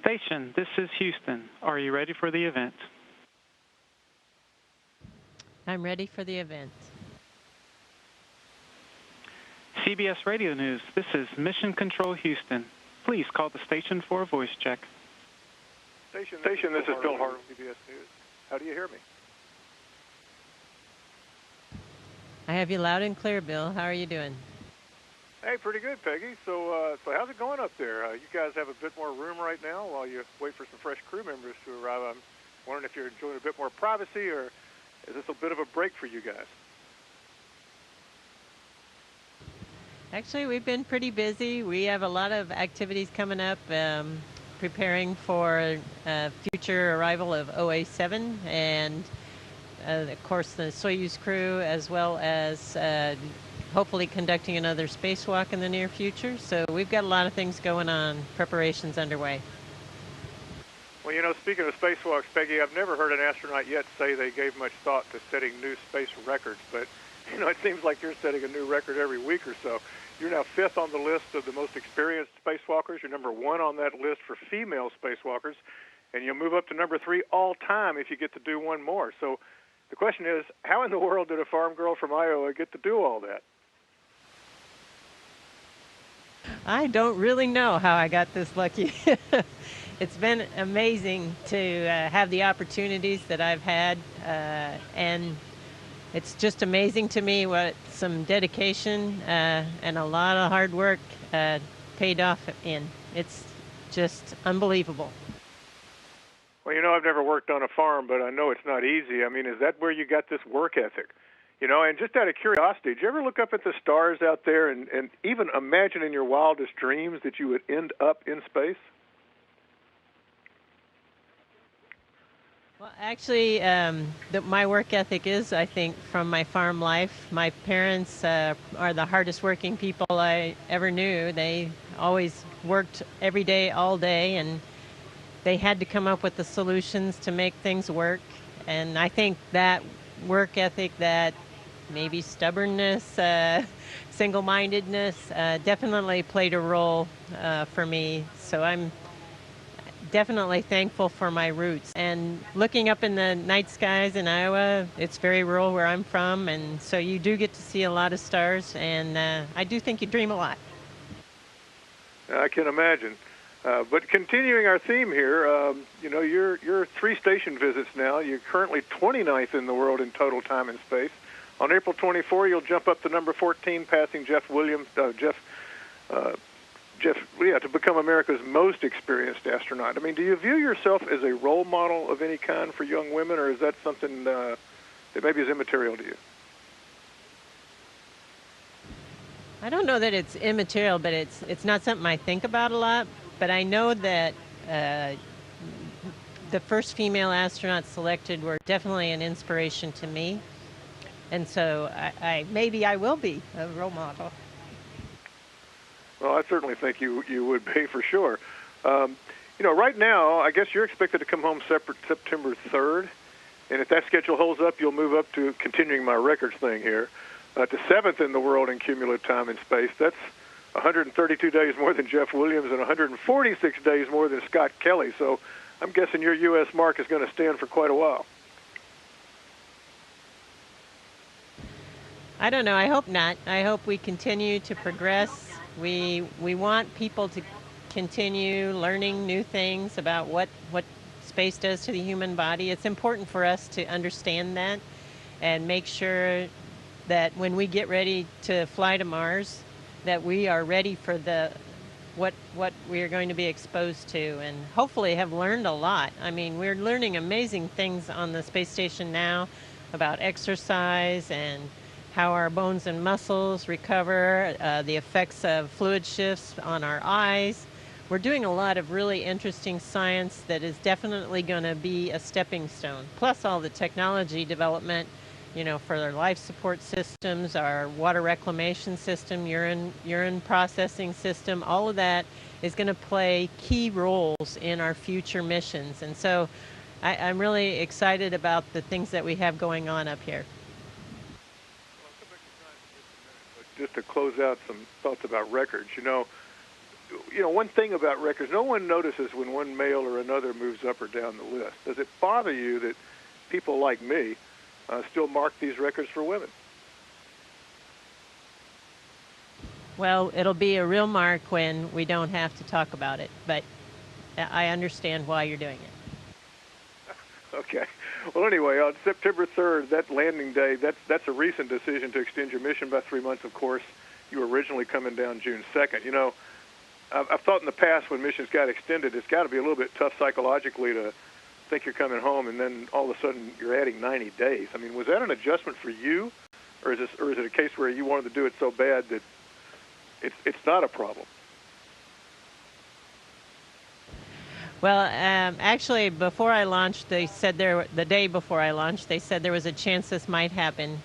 Station, this is Houston. Are you ready for the event? I'm ready for the event. CBS Radio News, this is Mission Control Houston. Please call the station for a voice check. Station, this is Bill Harlow, CBS News. How do you hear me? I have you loud and clear, Bill. How are you doing? Hey, pretty good, Peggy. So how's it going up there? You guys have a bit more room right now while you wait for some fresh crew members to arrive. I'm wondering if you're enjoying a bit more privacy, or is this a bit of a break for you guys? Actually, we've been pretty busy. We have a lot of activities coming up, preparing for future arrival of OA7 and, of course, the Soyuz crew, as well as hopefully conducting another spacewalk in the near future. So we've got a lot of things going on, preparations underway. Well, you know, speaking of spacewalks, Peggy, I've never heard an astronaut yet say they gave much thought to setting new space records, but, you know, it seems like you're setting a new record every week or so. You're now 5th on the list of the most experienced spacewalkers. You're number 1 on that list for female spacewalkers, and you'll move up to number 3 all time if you get to do one more. So the question is, how in the world did a farm girl from Iowa get to do all that? I don't really know how I got this lucky. It's been amazing to have the opportunities that I've had, and it's just amazing to me what some dedication and a lot of hard work paid off in. It's just unbelievable. Well, you know, I've never worked on a farm, but I know it's not easy. I mean, is that where you got this work ethic? You know, and just out of curiosity, did you ever look up at the stars out there and even imagine in your wildest dreams that you would end up in space? Well, actually, my work ethic is, I think, from my farm life. My parents are the hardest working people I ever knew. They always worked every day, all day, and they had to come up with the solutions to make things work. And I think that work ethic, that maybe stubbornness, single-mindedness, definitely played a role for me. So I'm definitely thankful for my roots. And looking up in the night skies in Iowa, it's very rural where I'm from, and so you do get to see a lot of stars, and I do think you dream a lot. I can imagine. But continuing our theme here, you know, you're 3 station visits now. You're currently 29th in the world in total time and space. On April 24, you'll jump up to number 14, passing Jeff Williams, to become America's most experienced astronaut. I mean, do you view yourself as a role model of any kind for young women, or is that something that maybe is immaterial to you? I don't know that it's immaterial, but it's not something I think about a lot. But I know that the first female astronauts selected were definitely an inspiration to me. And so maybe I will be a role model. Well, I certainly think you would be, for sure. You know, right now, I guess you're expected to come home September 3rd. And if that schedule holds up, you'll move up to, continuing my records thing here, to 7th in the world in cumulative time and space. That's 132 days more than Jeff Williams and 146 days more than Scott Kelly. So I'm guessing your U.S. mark is going to stand for quite a while. I don't know. I hope not. I hope we continue to progress. We want people to continue learning new things about what space does to the human body. It's important for us to understand that and make sure that when we get ready to fly to Mars, that we are ready for what we are going to be exposed to, and hopefully have learned a lot. I mean, we're learning amazing things on the space station now about exercise and how our bones and muscles recover, the effects of fluid shifts on our eyes. We're doing a lot of really interesting science that is definitely going to be a stepping stone, plus all the technology development, you know, for our life support systems, our water reclamation system, urine processing system. All of that is going to play key roles in our future missions. And so I'm really excited about the things that we have going on up here. Just to close out some thoughts about records, you know, one thing about records, no one notices when one male or another moves up or down the list. Does it bother you that people like me still mark these records for women? Well, it'll be a real mark when we don't have to talk about it, but I understand why you're doing it. Okay. Well, anyway, on September 3rd, that landing day, that's a recent decision to extend your mission by 3 months, of course. You were originally coming down June 2nd. I've thought in the past when missions got extended, it's got to be a little bit tough psychologically to think you're coming home and then all of a sudden you're adding 90 days. I mean, was that an adjustment for you, or is it a case where you wanted to do it so bad that it's not a problem? Well, actually, before I launched, the day before I launched, they said there was a chance this might happen.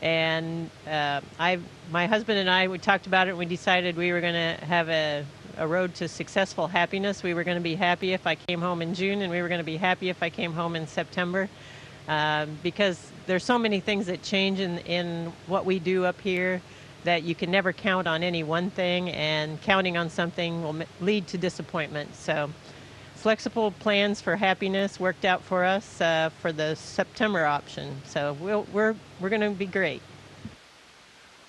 And my husband and we talked about it, and we decided we were going to have a road to successful happiness. We were going to be happy if I came home in June, and we were going to be happy if I came home in September, because there's so many things that change in what we do up here that you can never count on any one thing, and counting on something will lead to disappointment. So flexible plans for happiness worked out for us for the September option. So we're going to be great.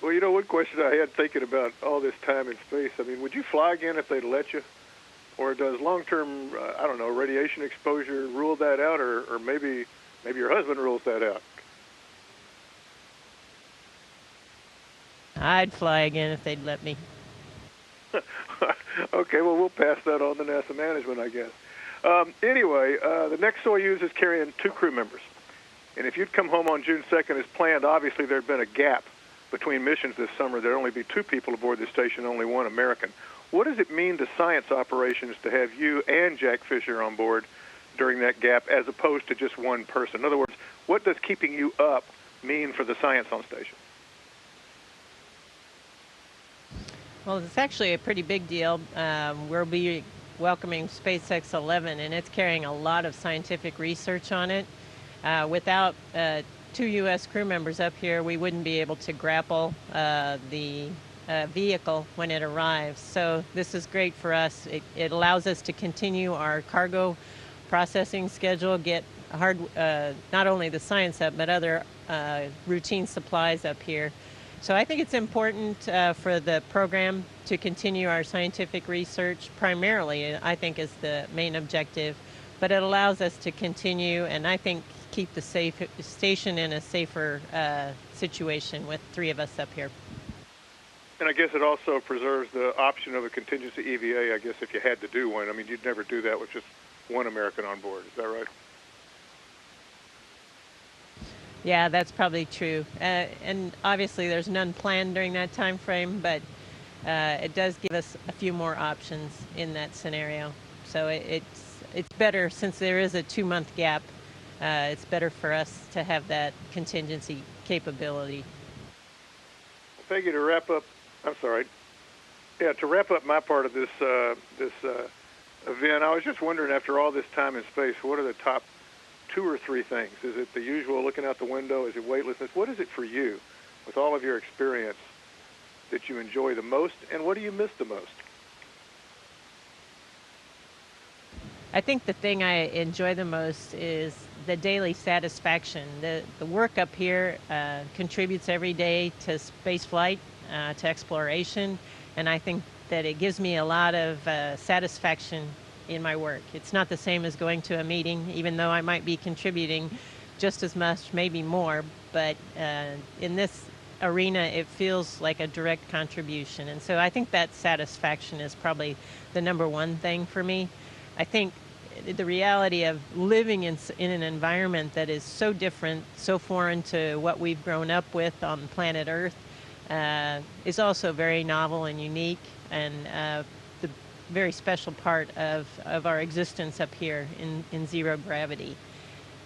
Well, one question I had thinking about all this time in space, I mean, would you fly again if they'd let you? Or does long-term, radiation exposure rule that out, or maybe your husband rules that out? I'd fly again if they'd let me. Okay, well, we'll pass that on to NASA management, I guess. Anyway, the next Soyuz is carrying 2 crew members. And if you'd come home on June 2nd as planned, obviously there'd been a gap between missions this summer. There'd only be 2 people aboard the station, only 1 American. What does it mean to science operations to have you and Jack Fisher on board during that gap as opposed to just 1 person? In other words, what does keeping you up mean for the science on station? Well, it's actually a pretty big deal. We'll be welcoming SpaceX 11, and it's carrying a lot of scientific research on it. Without 2 U.S. crew members up here, we wouldn't be able to grapple the vehicle when it arrives. So this is great for us. It allows us to continue our cargo processing schedule, get not only the science up, but other routine supplies up here. So I think it's important for the program to continue our scientific research primarily, I think, is the main objective. But it allows us to continue, and I think keep the station in a safer situation with 3 of us up here. And I guess it also preserves the option of a contingency EVA, I guess, if you had to do one. I mean, you'd never do that with just 1 American on board. Is that right? Yeah, that's probably true. And obviously there's none planned during that time frame, but it does give us a few more options in that scenario. So it's better, since there is a 2-month gap, it's better for us to have that contingency capability. Peggy, to wrap up my part of this event, I was just wondering, after all this time in space, what are the top 2 or 3 things? Is it the usual looking out the window? Is it weightlessness? What is it for you, with all of your experience, that you enjoy the most, and what do you miss the most? I think the thing I enjoy the most is the daily satisfaction. The work up here contributes every day to space flight, to exploration, and I think that it gives me a lot of satisfaction in my work. It's not the same as going to a meeting, even though I might be contributing just as much, maybe more, but in this arena it feels like a direct contribution. And so I think that satisfaction is probably the number 1 thing for me. I think the reality of living in an environment that is so different, so foreign to what we've grown up with on planet Earth is also very novel and unique, and the very special part of our existence up here in zero gravity.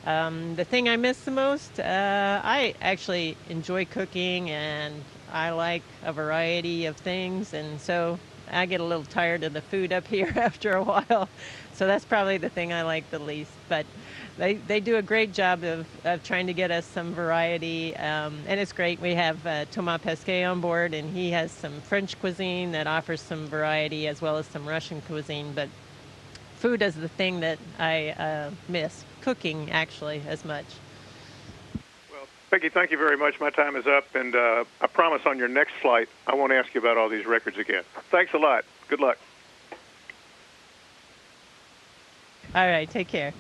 The thing I miss the most, I actually enjoy cooking, and I like a variety of things, and so I get a little tired of the food up here after a while. So that's probably the thing I like the least. But they do a great job of trying to get us some variety. And it's great. We have Thomas Pesquet on board, and he has some French cuisine that offers some variety as well as some Russian cuisine. But food is the thing that I miss, cooking actually as much. Well, Peggy, thank you very much. My time is up, and I promise on your next flight, I won't ask you about all these records again. Thanks a lot. Good luck. All right, take care.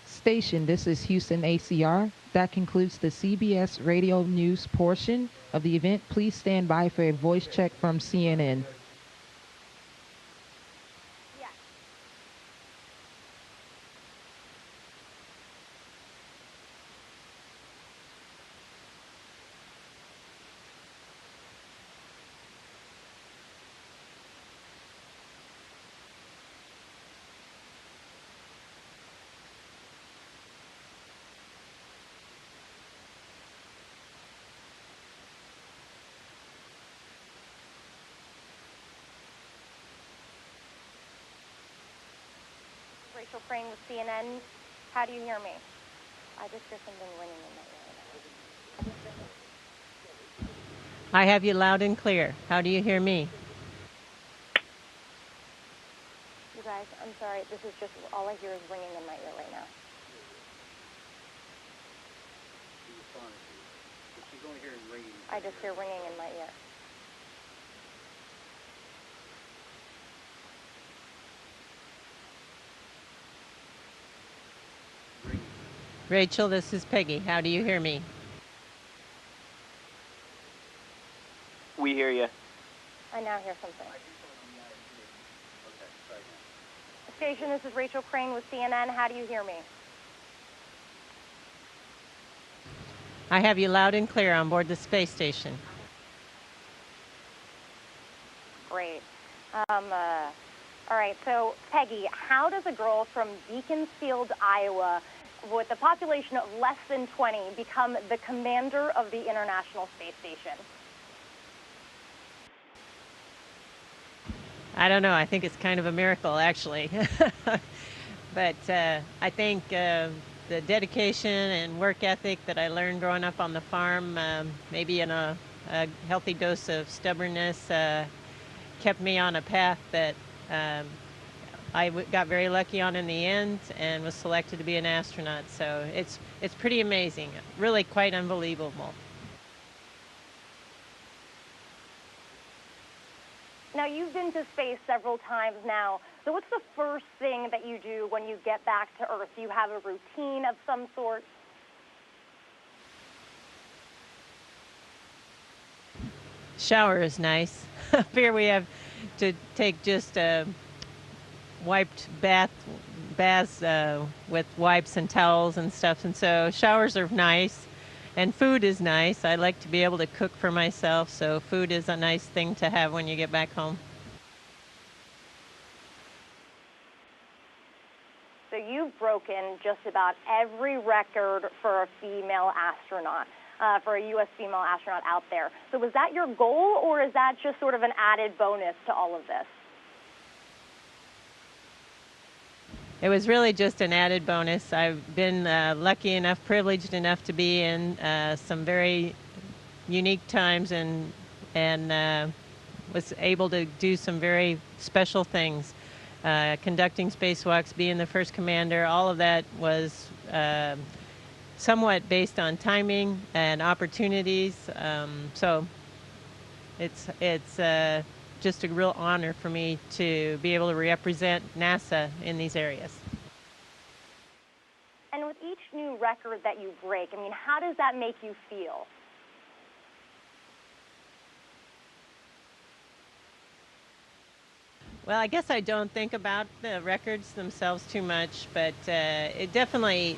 Station, this is Houston ACR. That concludes the CBS radio news portion of the event. Please stand by for a voice check from CNN. Rachel Crane with CNN. How do you hear me? I just hear something ringing in my ear. I have you loud and clear. How do you hear me? You guys, I'm sorry. This is just all I hear is ringing in my ear right now. I just hear ringing in my ear. Rachel, this is Peggy. How do you hear me? We hear you. I now hear something. Station, this is Rachel Crane with CNN. How do you hear me? I have you loud and clear on board the space station. Great. All right, so Peggy, how does a girl from Beaconsfield, Iowa, with a population of less than 20, become the commander of the International Space Station? I don't know. I think it's kind of a miracle, actually. But I think the dedication and work ethic that I learned growing up on the farm, maybe in a healthy dose of stubbornness, kept me on a path that got very lucky on in the end and was selected to be an astronaut. So it's pretty amazing, really quite unbelievable. Now, you've been to space several times now. So what's the first thing that you do when you get back to Earth? Do you have a routine of some sort? Shower is nice. Up here we have to take just wiped baths with wipes and towels and stuff, and so showers are nice, and food is nice. I like to be able to cook for myself, so food is a nice thing to have when you get back home. So you've broken just about every record for a female astronaut, for a U.S. female astronaut out there. So was that your goal, or is that just sort of an added bonus to all of this? It was really just an added bonus. I've been lucky enough, privileged enough to be in some very unique times and was able to do some very special things. Conducting spacewalks, being the first commander, all of that was somewhat based on timing and opportunities. So it's just a real honor for me to be able to represent NASA in these areas. And with each new record that you break, I mean, how does that make you feel? Well, I guess I don't think about the records themselves too much, but it definitely,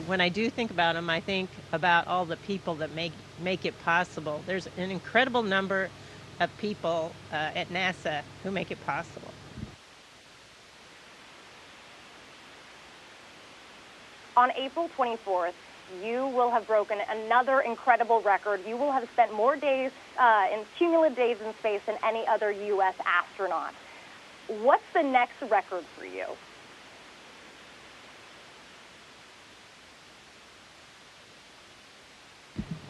when I do think about them, I think about all the people that make it possible. There's an incredible number of people at NASA who make it possible. On April 24th, you will have broken another incredible record. You will have spent more days, in cumulative days in space than any other U.S. astronaut. What's the next record for you?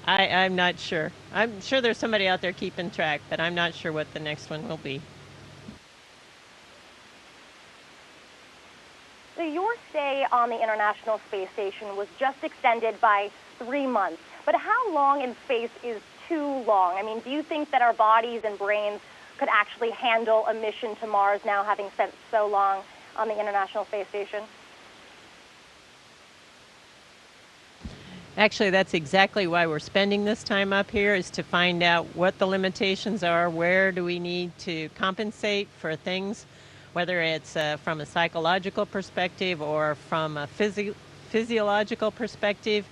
I'm not sure. I'm sure there's somebody out there keeping track, but I'm not sure what the next one will be. So your stay on the International Space Station was just extended by 3 months. But how long in space is too long? I mean, do you think that our bodies and brains could actually handle a mission to Mars now, having spent so long on the International Space Station? Actually, that's exactly why we're spending this time up here, is to find out what the limitations are, where do we need to compensate for things, whether it's from a psychological perspective or from a physiological perspective.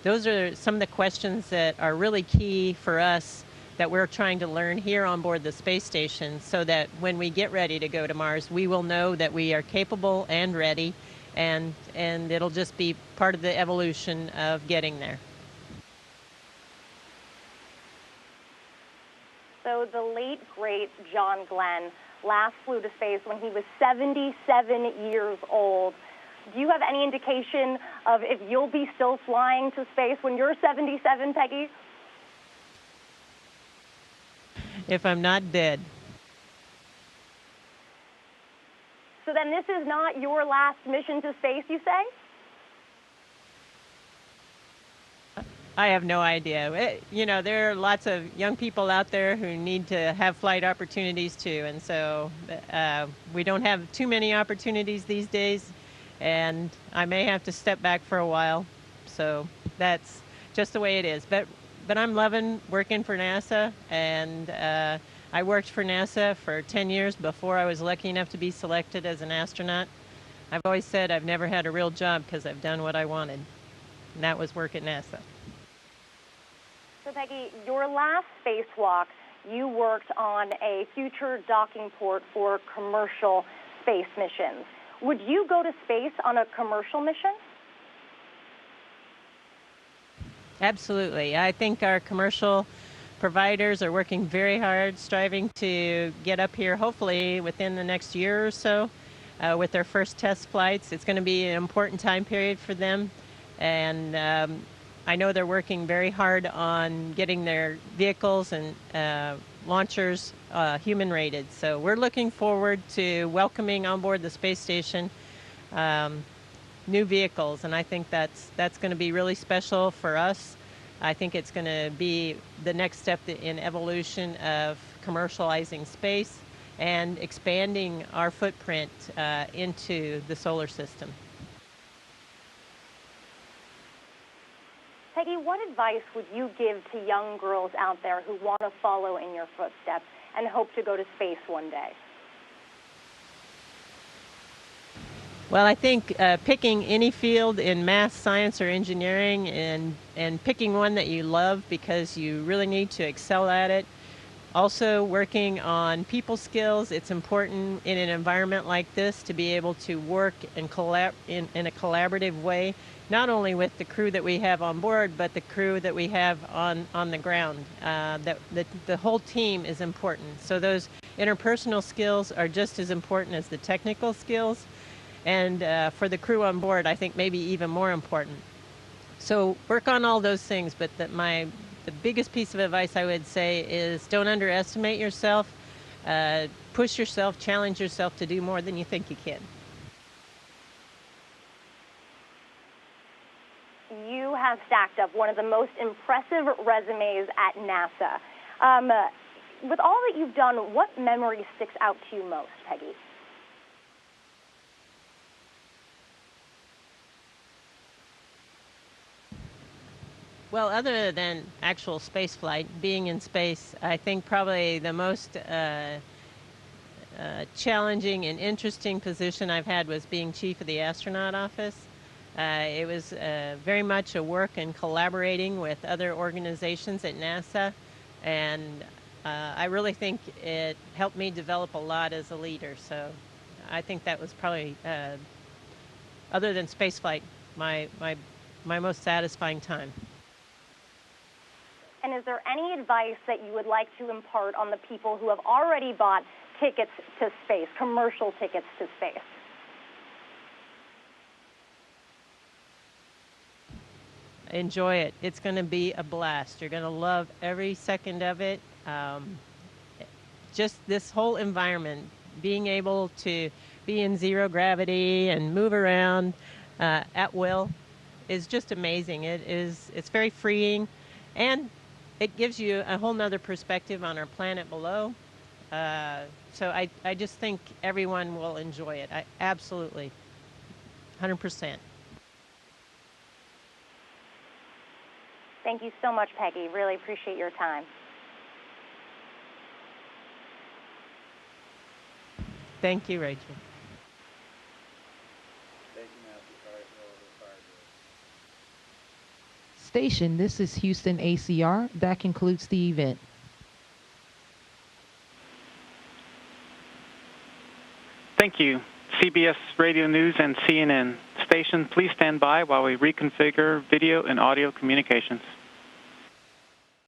Those are some of the questions that are really key for us that we're trying to learn here on board the space station, so that when we get ready to go to Mars, we will know that we are capable and ready, and it'll just be part of the evolution of getting there. So the late, great John Glenn last flew to space when he was 77 years old. Do you have any indication of if you'll be still flying to space when you're 77, Peggy? If I'm not dead. So then this is not your last mission to space, you say? I have no idea. You know, there are lots of young people out there who need to have flight opportunities too, and so we don't have too many opportunities these days, and I may have to step back for a while. So that's just the way it is. But I'm loving working for NASA, and I worked for NASA for 10 years before I was lucky enough to be selected as an astronaut. I've always said I've never had a real job because I've done what I wanted, and that was work at NASA. So Peggy, your last spacewalk, you worked on a future docking port for commercial space missions. Would you go to space on a commercial mission? Absolutely. I think our commercial providers are working very hard, striving to get up here, hopefully within the next year or so, with their first test flights. It's going to be an important time period for them, and I know they're working very hard on getting their vehicles and launchers human-rated. So we're looking forward to welcoming on board the space station new vehicles, and I think that's going to be really special for us. I think it's going to be the next step in evolution of commercializing space and expanding our footprint into the solar system. Peggy, what advice would you give to young girls out there who want to follow in your footsteps and hope to go to space one day? Well, I think picking any field in math, science, or engineering, and picking one that you love because you really need to excel at it. Also working on people skills. It's important in an environment like this to be able to work and in a collaborative way, not only with the crew that we have on board, but the crew that we have on the ground. The whole team is important. So those interpersonal skills are just as important as the technical skills. And for the crew on board, I think maybe even more important. So work on all those things, but the biggest piece of advice I would say is don't underestimate yourself. Push yourself, challenge yourself to do more than you think you can. You have stacked up one of the most impressive resumes at NASA. With all that you've done, what memory sticks out to you most, Peggy? Well, other than actual space flight, being in space, I think probably the most challenging and interesting position I've had was being chief of the astronaut office. It was very much a work and collaborating with other organizations at NASA, and I really think it helped me develop a lot as a leader. So I think that was probably, other than spaceflight, my my most satisfying time. And is there any advice that you would like to impart on the people who have already bought tickets to space, commercial tickets to space? Enjoy it. It's going to be a blast. You're going to love every second of it. Just this whole environment, being able to be in zero gravity and move around at will is just amazing. It's very freeing, and it gives you a whole nother perspective on our planet below. So I just think everyone will enjoy it. Absolutely, 100%. Thank you so much, Peggy. Really appreciate your time. Thank you, Rachel. Station, this is Houston ACR. That concludes the event. Thank you. CBS Radio News and CNN. Station, please stand by while we reconfigure video and audio communications.